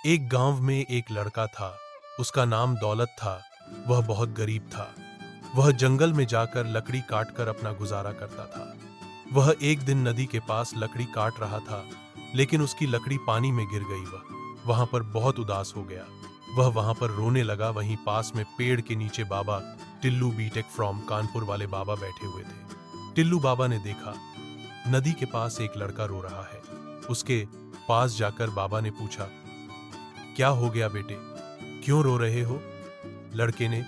एक गांव में एक लड़का था। उसका नाम दौलत था। वह बहुत गरीब था। वह जंगल में जाकर लकड़ी काटकर अपना गुजारा करता था। वह एक दिन नदी के पास लकड़ी काट रहा था, लेकिन उसकी लकड़ी पानी में गिर गई। वह वहां पर बहुत उदास हो गया। वह वहां पर रोने लगा। वहीं पास में पेड़ के नीचे बाबा टिल्लू बीटेक फ्रॉम कानपुर वाले बाबा बैठे हुए थे। टिल्लू बाबा ने देखा नदी के पास एक लड़का रो रहा है। उसके पास जाकर बाबा ने पूछा, क्या हो गया बेटे, क्यों रो रहे हो? लड़के ने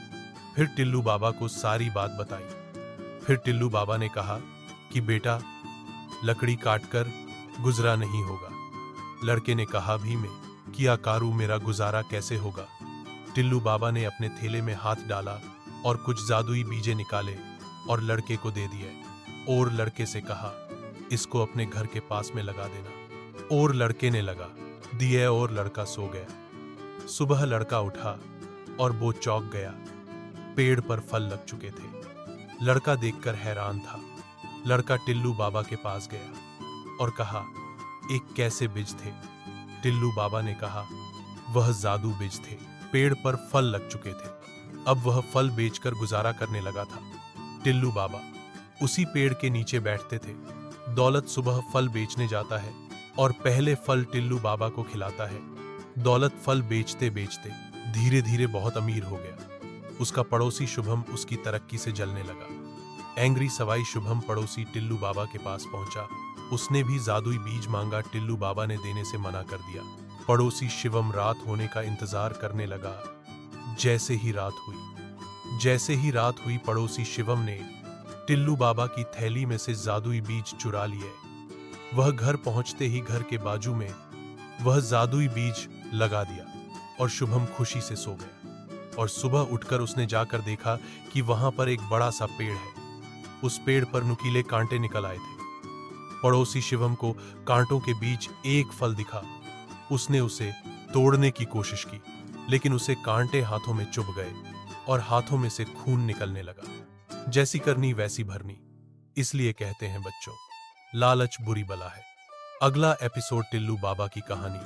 फिर टिल्लू बाबा को सारी बात बताई। फिर टिल्लू बाबा ने कहा कि बेटा, लकड़ी काटकर गुजरा नहीं होगा। लड़के ने कहा, भी मैं किया कारू, मेरा गुजारा कैसे होगा? टिल्लू बाबा ने अपने थैले में हाथ डाला और कुछ जादुई बीजे निकाले और लड़के को दे दिए और लड़के से कहा, इसको अपने घर के पास में लगा देना। और लड़के ने लगा दिए और लड़का सो गया। सुबह लड़का उठा और वो चौंक गया। पेड़ पर फल लग चुके थे। लड़का देखकर हैरान था। लड़का टिल्लू बाबा के पास गया और कहा, एक कैसे बीज थे? टिल्लू बाबा ने कहा, वह जादू बीज थे। पेड़ पर फल लग चुके थे। अब वह फल बेचकर गुजारा करने लगा था। टिल्लू बाबा उसी पेड़ के नीचे बैठते थे। दौलत सुबह फल बेचने जाता है और पहले फल टिल्लू बाबा को खिलाता है। दौलत फल बेचते बेचते धीरे धीरे बहुत अमीर हो गया। उसका पड़ोसी शुभम उसकी तरक्की से जलने लगा। एंग्री सवाई शुभम पड़ोसी टिल्लू बाबा के पास पहुंचा। उसने भी जादुई बीज मांगा। टिल्लू बाबा ने देने से मना कर दिया। पड़ोसी शिवम रात होने का इंतजार करने लगा। जैसे ही रात हुई पड़ोसी शिवम ने टिल्लू बाबा की थैली में से जादुई बीज चुरा लिए। वह घर पहुंचते ही घर के बाजू में वह जादुई बीज लगा दिया और शुभम खुशी से सो गया। और सुबह उठकर उसने जाकर देखा कि वहां पर एक बड़ा सा पेड़ है। उस पेड़ पर नुकीले कांटे निकल आए थे। पड़ोसी शिवम को कांटों के बीच एक फल दिखा। उसने उसे तोड़ने की कोशिश की, लेकिन उसे कांटे हाथों में चुभ गए और हाथों में से खून निकलने लगा। जैसी करनी वैसी भरनी, इसलिए कहते हैं बच्चों, लालच बुरी बला है। अगला एपिसोड टिल्लू बाबा की कहानी।